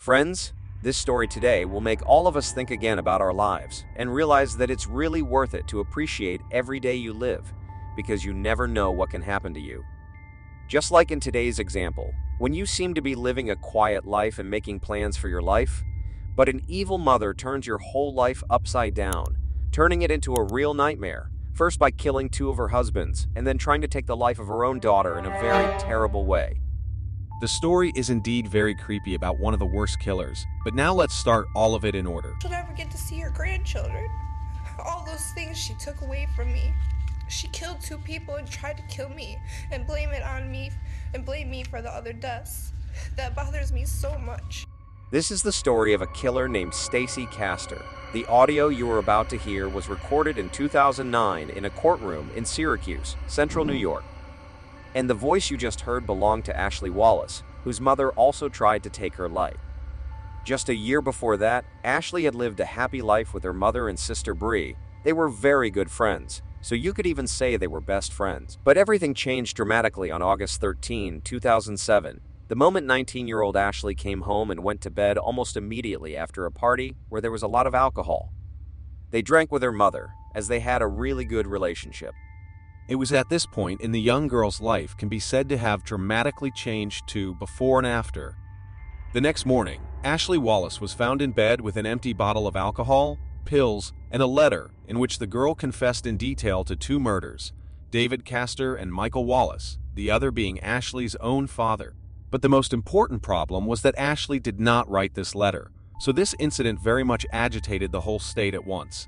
Friends, this story today will make all of us think again about our lives and realize that it's really worth it to appreciate every day you live, because you never know what can happen to you. Just like in today's example, when you seem to be living a quiet life and making plans for your life, but an evil mother turns your whole life upside down, turning it into a real nightmare, first by killing two of her husbands and then trying to take the life of her own daughter in a very terrible way. The story is indeed very creepy about one of the worst killers, but now let's start all of it in order. She'll never get to see her grandchildren. All those things she took away from me. She killed two people and tried to kill me and blame it on me and blame me for the other deaths. That bothers me so much. This is the story of a killer named Stacy Castor. The audio you are about to hear was recorded in 2009 in a courtroom in Syracuse, Central New York. And the voice you just heard belonged to Ashley Wallace, whose mother also tried to take her life. Just a year before that, Ashley had lived a happy life with her mother and sister Bree. They were very good friends, so you could even say they were best friends. But everything changed dramatically on August 13, 2007, the moment 19-year-old Ashley came home and went to bed almost immediately after a party where there was a lot of alcohol. They drank with her mother, as they had a really good relationship. It was at this point in the young girl's life can be said to have dramatically changed to before and after. The next morning, Ashley Wallace was found in bed with an empty bottle of alcohol, pills, and a letter in which the girl confessed in detail to two murders, David Castor and Michael Wallace, the other being Ashley's own father. But the most important problem was that Ashley did not write this letter, so this incident very much agitated the whole state at once.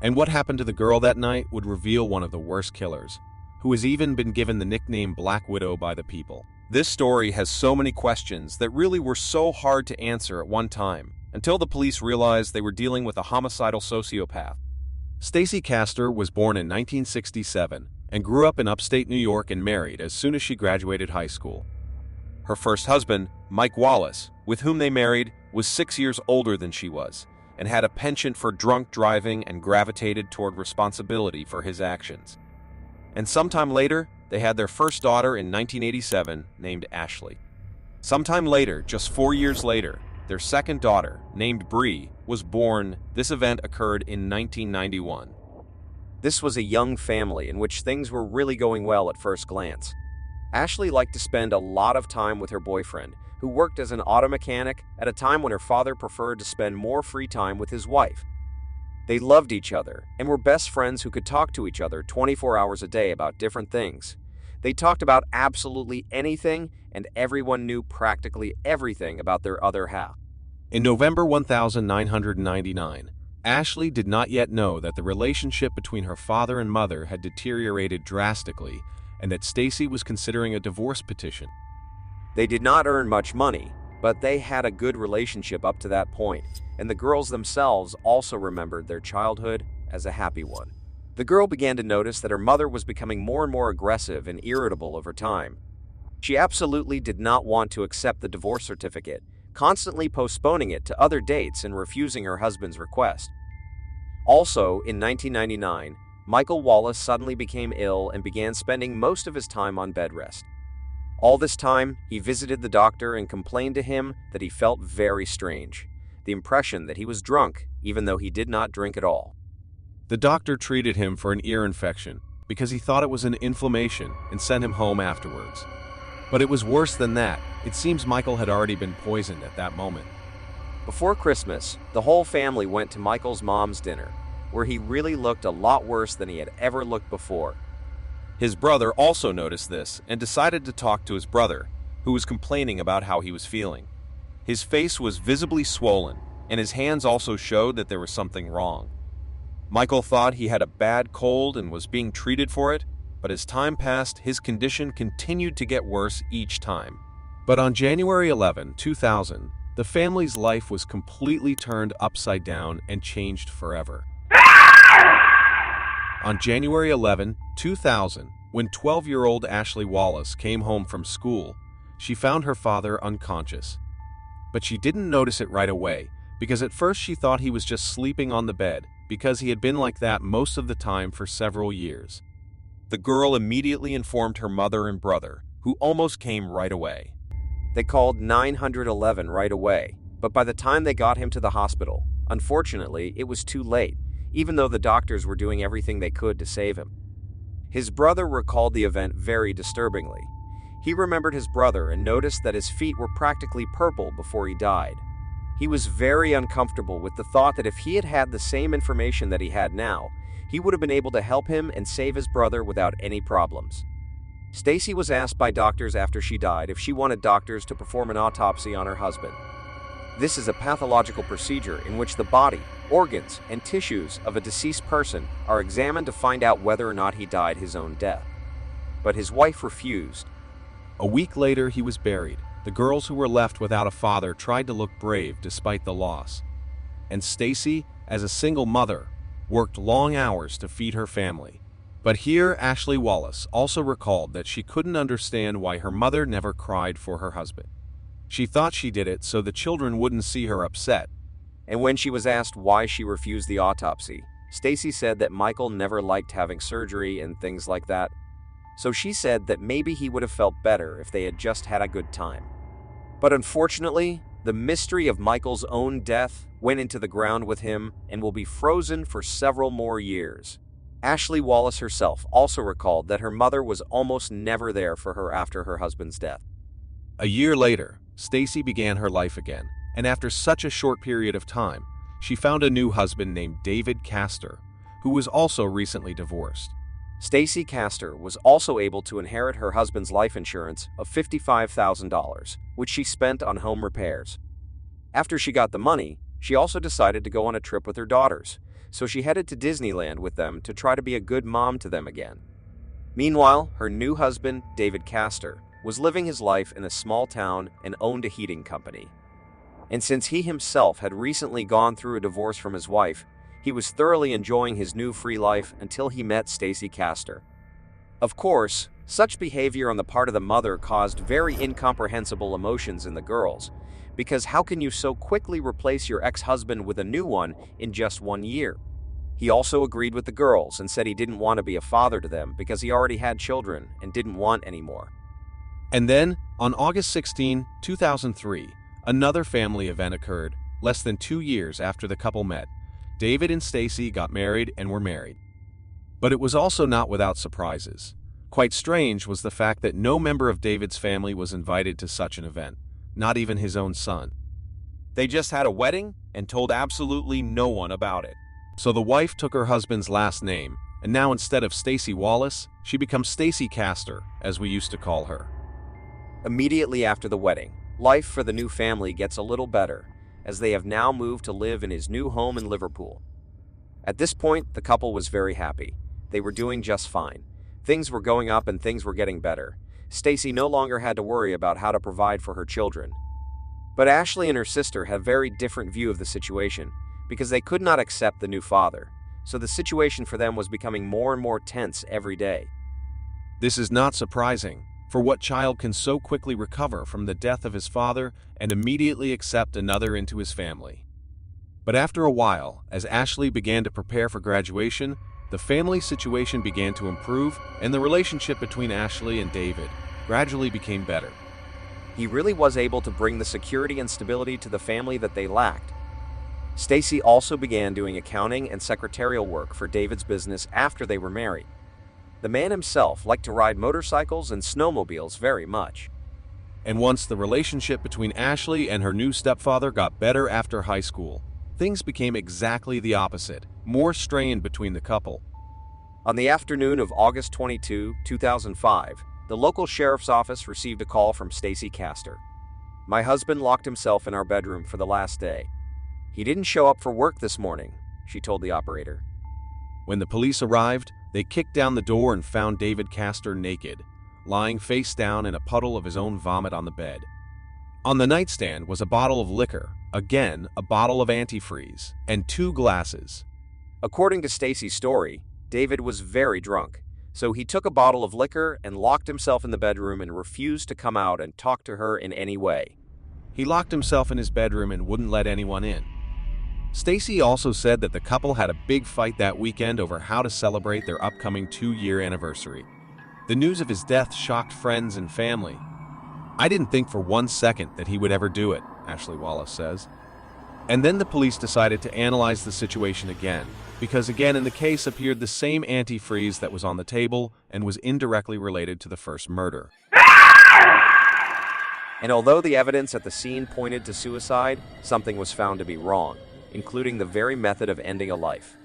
And what happened to the girl that night would reveal one of the worst killers, who has even been given the nickname Black Widow by the people. This story has so many questions that really were so hard to answer at one time, until the police realized they were dealing with a homicidal sociopath. Stacy Castor was born in 1967 and grew up in upstate New York and married as soon as she graduated high school. Her first husband, Mike Wallace, with whom they married, was 6 years older than she was, and had a penchant for drunk driving and gravitated toward responsibility for his actions. And sometime later, they had their first daughter in 1987 named Ashley. Sometime later, just 4 years later, their second daughter, named Bree, was born. This event occurred in 1991. This was a young family in which things were really going well at first glance. Ashley liked to spend a lot of time with her boyfriend, who worked as an auto mechanic at a time when her father preferred to spend more free time with his wife. They loved each other and were best friends who could talk to each other 24 hours a day about different things. They talked about absolutely anything, and everyone knew practically everything about their other half. In November 1999, Ashley did not yet know that the relationship between her father and mother had deteriorated drastically and that Stacy was considering a divorce petition. They did not earn much money, but they had a good relationship up to that point, and the girls themselves also remembered their childhood as a happy one. The girl began to notice that her mother was becoming more and more aggressive and irritable over time. She absolutely did not want to accept the divorce certificate, constantly postponing it to other dates and refusing her husband's request. Also, in 1999, Michael Wallace suddenly became ill and began spending most of his time on bed rest. All this time, he visited the doctor and complained to him that he felt very strange, the impression that he was drunk, even though he did not drink at all. The doctor treated him for an ear infection because he thought it was an inflammation and sent him home afterwards. But it was worse than that. It seems Michael had already been poisoned at that moment. Before Christmas, the whole family went to Michael's mom's dinner, where he really looked a lot worse than he had ever looked before. His brother also noticed this and decided to talk to his brother, who was complaining about how he was feeling. His face was visibly swollen, and his hands also showed that there was something wrong. Michael thought he had a bad cold and was being treated for it, but as time passed, his condition continued to get worse each time. But on January 11, 2000, the family's life was completely turned upside down and changed forever. On January 11, 2000, when 12-year-old Ashley Wallace came home from school, she found her father unconscious. But she didn't notice it right away, because at first she thought he was just sleeping on the bed, because he had been like that most of the time for several years. The girl immediately informed her mother and brother, who almost came right away. They called 911 right away, But by the time they got him to the hospital, unfortunately, it was too late, even though the doctors were doing everything they could to save him. His brother recalled the event very disturbingly. He remembered his brother and noticed that his feet were practically purple before he died. He was very uncomfortable with the thought that if he had had the same information that he had now, he would have been able to help him and save his brother without any problems. Stacy was asked by doctors after she died if she wanted doctors to perform an autopsy on her husband. This is a pathological procedure in which the body, organs, and tissues of a deceased person are examined to find out whether or not he died his own death. But his wife refused. A week later, he was buried. The girls who were left without a father tried to look brave despite the loss. And Stacy, as a single mother, worked long hours to feed her family. But here, Ashley Wallace also recalled that she couldn't understand why her mother never cried for her husband. She thought she did it so the children wouldn't see her upset. And when she was asked why she refused the autopsy, Stacy said that Michael never liked having surgery and things like that. So she said that maybe he would have felt better if they had just had a good time. But unfortunately, the mystery of Michael's own death went into the ground with him and will be frozen for several more years. Ashley Wallace herself also recalled that her mother was almost never there for her after her husband's death. A year later, Stacy began her life again, and after such a short period of time, she found a new husband named David Castor, who was also recently divorced. Stacy Castor was also able to inherit her husband's life insurance of $55,000, which she spent on home repairs. After she got the money, she also decided to go on a trip with her daughters, so she headed to Disneyland with them to try to be a good mom to them again. Meanwhile, her new husband, David Castor, was living his life in a small town and owned a heating company. And since he himself had recently gone through a divorce from his wife, he was thoroughly enjoying his new free life until he met Stacy Castor. Of course, such behavior on the part of the mother caused very incomprehensible emotions in the girls, because how can you so quickly replace your ex-husband with a new one in just 1 year? He also agreed with the girls and said he didn't want to be a father to them because he already had children and didn't want any more. And then, on August 16, 2003, another family event occurred less than 2 years after the couple met. David and Stacy got married and were married. But it was also not without surprises. Quite strange was the fact that no member of David's family was invited to such an event, not even his own son. They just had a wedding and told absolutely no one about it. So the wife took her husband's last name, and now instead of Stacy Wallace, she becomes Stacy Castor, as we used to call her. Immediately after the wedding, life for the new family gets a little better, as they have now moved to live in his new home in Liverpool. At this point, the couple was very happy. They were doing just fine. Things were going up and things were getting better. Stacy no longer had to worry about how to provide for her children. But Ashley and her sister had a very different view of the situation, because they could not accept the new father, so the situation for them was becoming more and more tense every day. This is not surprising, for what child can so quickly recover from the death of his father and immediately accept another into his family? But after a while, as Ashley began to prepare for graduation, the family situation began to improve, and the relationship between Ashley and David gradually became better. He really was able to bring the security and stability to the family that they lacked. Stacy also began doing accounting and secretarial work for David's business after they were married. The man himself liked to ride motorcycles and snowmobiles very much. And once the relationship between Ashley and her new stepfather got better after high school, things became exactly the opposite, more strained between the couple. On the afternoon of August 22, 2005, the local sheriff's office received a call from Stacy Castor. "My husband locked himself in our bedroom for the last day. He didn't show up for work this morning," she told the operator. When the police arrived, they kicked down the door and found David Castor naked, lying face down in a puddle of his own vomit on the bed. On the nightstand was a bottle of liquor, again a bottle of antifreeze, and 2 glasses. According to Stacy's story, David was very drunk, so he took a bottle of liquor and locked himself in the bedroom and refused to come out and talk to her in any way. He locked himself in his bedroom and wouldn't let anyone in. Stacy also said that the couple had a big fight that weekend over how to celebrate their upcoming 2-year anniversary. The news of his death shocked friends and family. "I didn't think for 1 second that he would ever do it," Ashley Wallace says. And then the police decided to analyze the situation again, because again in the case appeared the same antifreeze that was on the table and was indirectly related to the first murder. And although the evidence at the scene pointed to suicide, something was found to be wrong, including the very method of ending a life.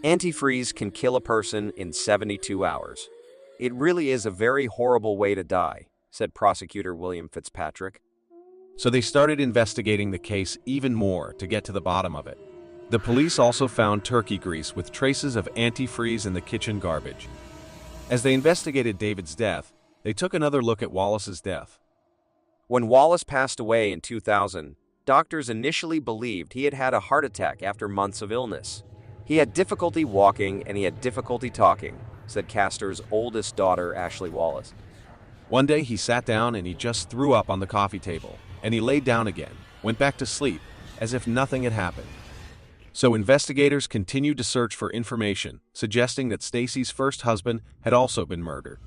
Antifreeze can kill a person in 72 hours. It really is a very horrible way to die, said prosecutor William Fitzpatrick. So they started investigating the case even more to get to the bottom of it. The police also found turkey grease with traces of antifreeze in the kitchen garbage. As they investigated David's death, they took another look at Wallace's death. When Wallace passed away in 2000, doctors initially believed he had had a heart attack after months of illness. He had difficulty walking and he had difficulty talking, said Castor's oldest daughter, Ashley Wallace. One day he sat down and he just threw up on the coffee table, and he laid down again, went back to sleep, as if nothing had happened. So investigators continued to search for information, suggesting that Stacy's first husband had also been murdered.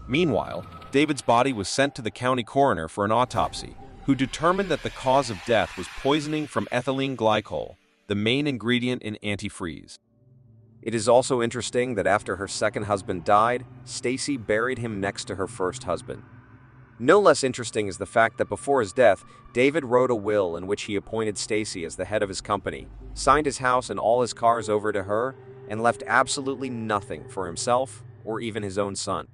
Meanwhile, David's body was sent to the county coroner for an autopsy, who determined that the cause of death was poisoning from ethylene glycol, the main ingredient in antifreeze. It is also interesting that after her second husband died, Stacy buried him next to her first husband. No less interesting is the fact that before his death, David wrote a will in which he appointed Stacy as the head of his company, signed his house and all his cars over to her, and left absolutely nothing for himself or even his own son.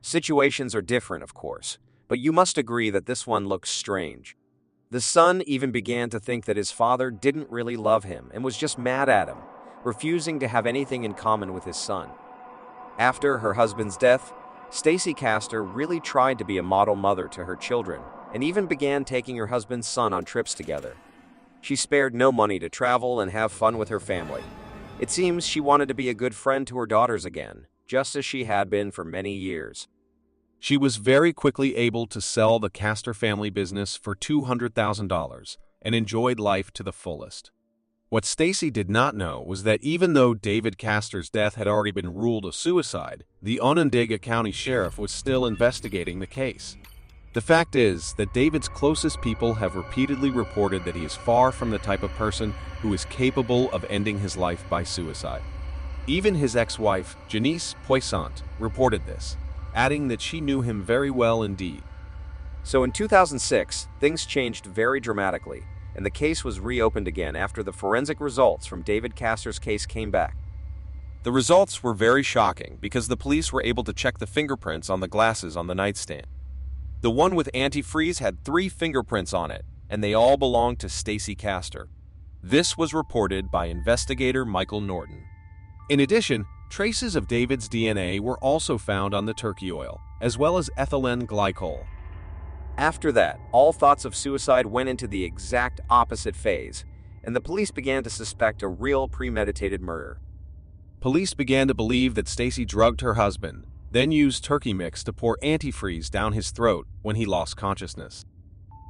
Situations are different, of course, but you must agree that this one looks strange. The son even began to think that his father didn't really love him and was just mad at him, refusing to have anything in common with his son. After her husband's death, Stacy Castor really tried to be a model mother to her children and even began taking her husband's son on trips together. She spared no money to travel and have fun with her family. It seems she wanted to be a good friend to her daughters again, just as she had been for many years. She was very quickly able to sell the Castor family business for $200,000 and enjoyed life to the fullest. What Stacy did not know was that even though David Castor's death had already been ruled a suicide, the Onondaga County Sheriff was still investigating the case. The fact is that David's closest people have repeatedly reported that he is far from the type of person who is capable of ending his life by suicide. Even his ex-wife, Janice Poissant, reported this, adding that she knew him very well indeed. So in 2006, things changed very dramatically, and the case was reopened again after the forensic results from David Castor's case came back. The results were very shocking because the police were able to check the fingerprints on the glasses on the nightstand. The one with antifreeze had 3 fingerprints on it, and they all belonged to Stacy Castor. This was reported by investigator Michael Norton. In addition, traces of David's DNA were also found on the turkey oil, as well as ethylene glycol. After that, all thoughts of suicide went into the exact opposite phase, and the police began to suspect a real premeditated murder. Police began to believe that Stacy drugged her husband, then used turkey mix to pour antifreeze down his throat when he lost consciousness.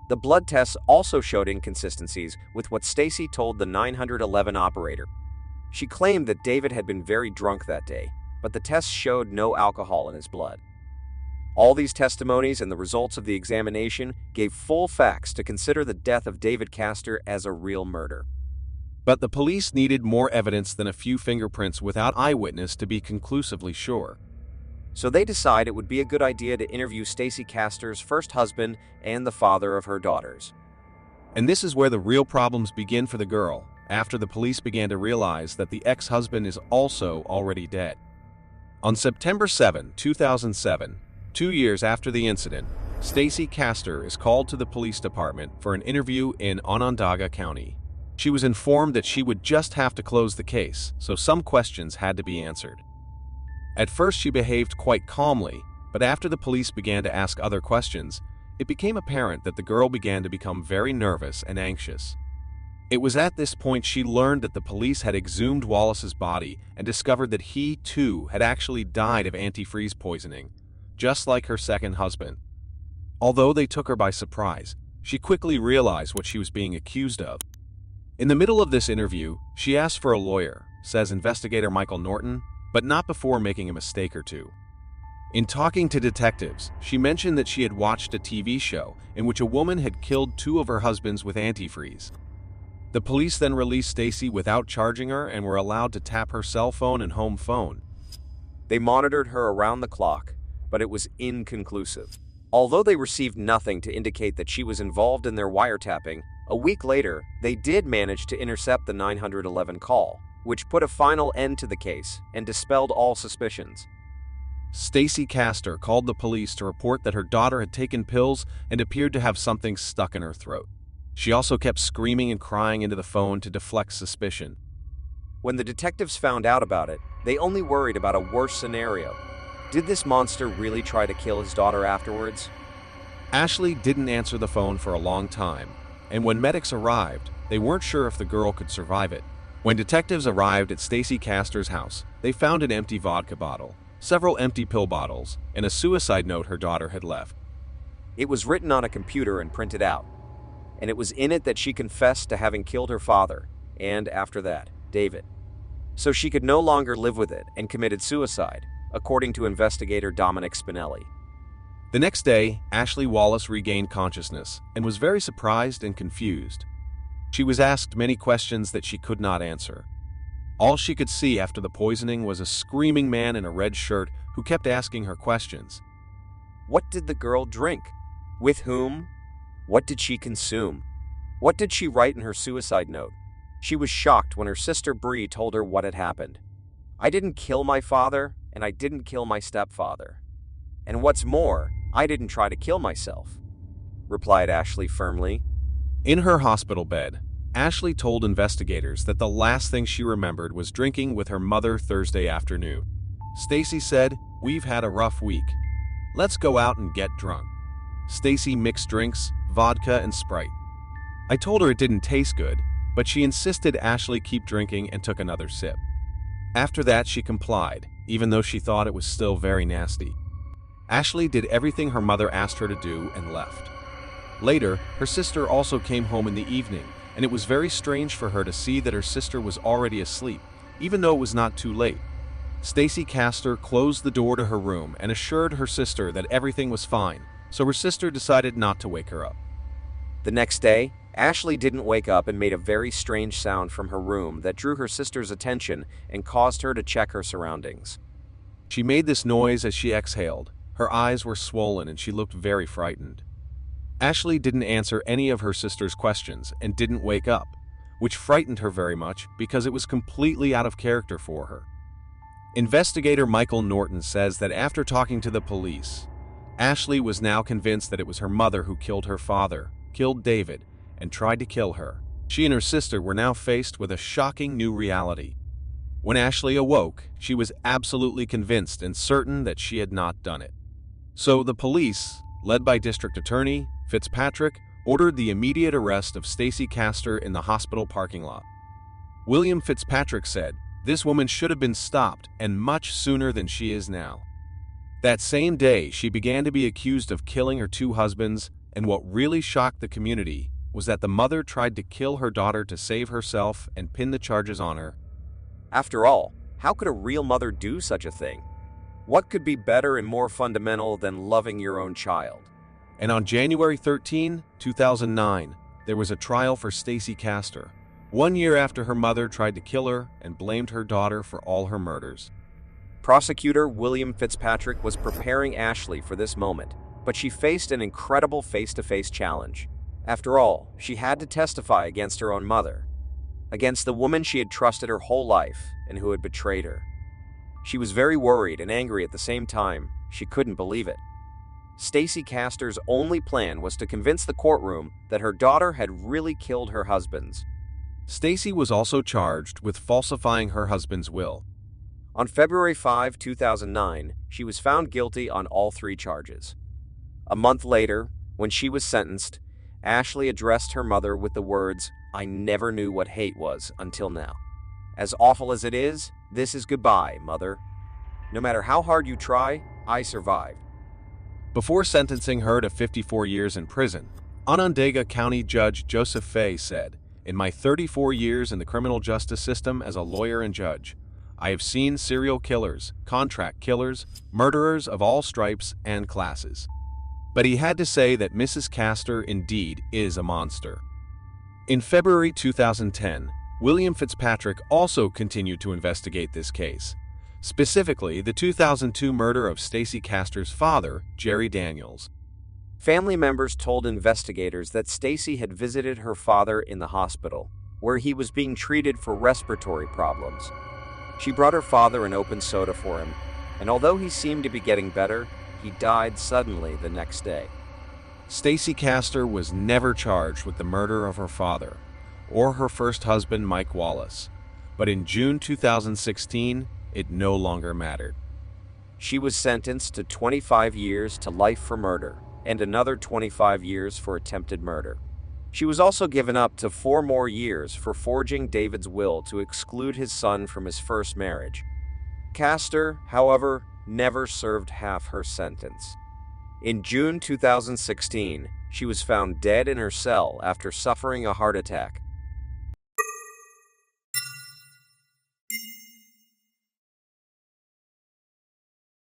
The blood tests also showed inconsistencies with what Stacy told the 911 operator. She claimed that David had been very drunk that day, but the tests showed no alcohol in his blood. All these testimonies and the results of the examination gave full facts to consider the death of David Castor as a real murder. But the police needed more evidence than a few fingerprints without eyewitness to be conclusively sure. So they decided it would be a good idea to interview Stacy Castor's first husband and the father of her daughters. And this is where the real problems begin for the girl, after the police began to realize that the ex-husband is also already dead. On September 7, 2007, 2 years after the incident, Stacy Castor is called to the police department for an interview in Onondaga County. She was informed that she would just have to close the case, so some questions had to be answered. At first she behaved quite calmly, but after the police began to ask other questions, it became apparent that the girl began to become very nervous and anxious. It was at this point she learned that the police had exhumed Wallace's body and discovered that he, too, had actually died of antifreeze poisoning, just like her second husband. Although they took her by surprise, she quickly realized what she was being accused of. In the middle of this interview, she asked for a lawyer, says investigator Michael Norton, but not before making a mistake or two. In talking to detectives, she mentioned that she had watched a TV show in which a woman had killed 2 of her husbands with antifreeze. The police then released Stacy without charging her and were allowed to tap her cell phone and home phone. They monitored her around the clock, but it was inconclusive. Although they received nothing to indicate that she was involved in their wiretapping, a week later, they did manage to intercept the 911 call, which put a final end to the case and dispelled all suspicions. Stacy Castor called the police to report that her daughter had taken pills and appeared to have something stuck in her throat. She also kept screaming and crying into the phone to deflect suspicion. When the detectives found out about it, they only worried about a worse scenario. Did this monster really try to kill his daughter afterwards? Ashley didn't answer the phone for a long time, and when medics arrived, they weren't sure if the girl could survive it. When detectives arrived at Stacy Castor's house, they found an empty vodka bottle, several empty pill bottles, and a suicide note her daughter had left. It was written on a computer and printed out, and it was in it that she confessed to having killed her father, and after that, David. So she could no longer live with it and committed suicide, according to investigator Dominic Spinelli. The next day, Ashley Wallace regained consciousness and was very surprised and confused. She was asked many questions that she could not answer. All she could see after the poisoning was a screaming man in a red shirt who kept asking her questions. What did the girl drink? With whom? What did she consume? What did she write in her suicide note? She was shocked when her sister Bree told her what had happened. I didn't kill my father, and I didn't kill my stepfather. And what's more, I didn't try to kill myself, replied Ashley firmly. In her hospital bed, Ashley told investigators that the last thing she remembered was drinking with her mother Thursday afternoon. Stacy said, "We've had a rough week. Let's go out and get drunk." Stacy mixed drinks, vodka and Sprite. I told her it didn't taste good, but she insisted Ashley keep drinking and took another sip. After that, she complied, even though she thought it was still very nasty. Ashley did everything her mother asked her to do and left. Later, her sister also came home in the evening, and it was very strange for her to see that her sister was already asleep, even though it was not too late. Stacy Castor closed the door to her room and assured her sister that everything was fine, so her sister decided not to wake her up. The next day, Ashley didn't wake up and made a very strange sound from her room that drew her sister's attention and caused her to check her surroundings. She made this noise as she exhaled. Her eyes were swollen and she looked very frightened. Ashley didn't answer any of her sister's questions and didn't wake up, which frightened her very much because it was completely out of character for her. Investigator Michael Norton says that after talking to the police, Ashley was now convinced that it was her mother who killed her father, killed David, and tried to kill her. She and her sister were now faced with a shocking new reality. When Ashley awoke, she was absolutely convinced and certain that she had not done it. So the police, led by District Attorney Fitzpatrick, ordered the immediate arrest of Stacy Castor in the hospital parking lot. William Fitzpatrick said, "This woman should have been stopped, and much sooner than she is now." That same day, she began to be accused of killing her 2 husbands, and what really shocked the community was that the mother tried to kill her daughter to save herself and pin the charges on her. After all, how could a real mother do such a thing? What could be better and more fundamental than loving your own child? And on January 13, 2009, there was a trial for Stacy Castor, 1 year after her mother tried to kill her and blamed her daughter for all her murders. Prosecutor William Fitzpatrick was preparing Ashley for this moment, but she faced an incredible face-to-face challenge. After all, she had to testify against her own mother, against the woman she had trusted her whole life and who had betrayed her. She was very worried and angry at the same time. She couldn't believe it. Stacy Castor's only plan was to convince the courtroom that her daughter had really killed her husbands. Stacy was also charged with falsifying her husband's will. On February 5, 2009, she was found guilty on all 3 charges. A month later, when she was sentenced, Ashley addressed her mother with the words, "I never knew what hate was until now. As awful as it is, this is goodbye, Mother. No matter how hard you try, I survived." Before sentencing her to 54 years in prison, Onondaga County Judge Joseph Fay said, "In my 34 years in the criminal justice system as a lawyer and judge, I have seen serial killers, contract killers, murderers of all stripes and classes. But he had to say that Mrs. Castor indeed is a monster. In February 2010, William Fitzpatrick also continued to investigate this case, specifically the 2002 murder of Stacy Castor's father, Jerry Daniels. Family members told investigators that Stacy had visited her father in the hospital, where he was being treated for respiratory problems. She brought her father an open soda for him, and although he seemed to be getting better, he died suddenly the next day. Stacy Castor was never charged with the murder of her father, or her first husband, Mike Wallace. But in June 2016, it no longer mattered. She was sentenced to 25 years to life for murder, and another 25 years for attempted murder. She was also given up to 4 more years for forging David's will to exclude his son from his first marriage. Castor, however, never served half her sentence. In June 2016, she was found dead in her cell after suffering a heart attack,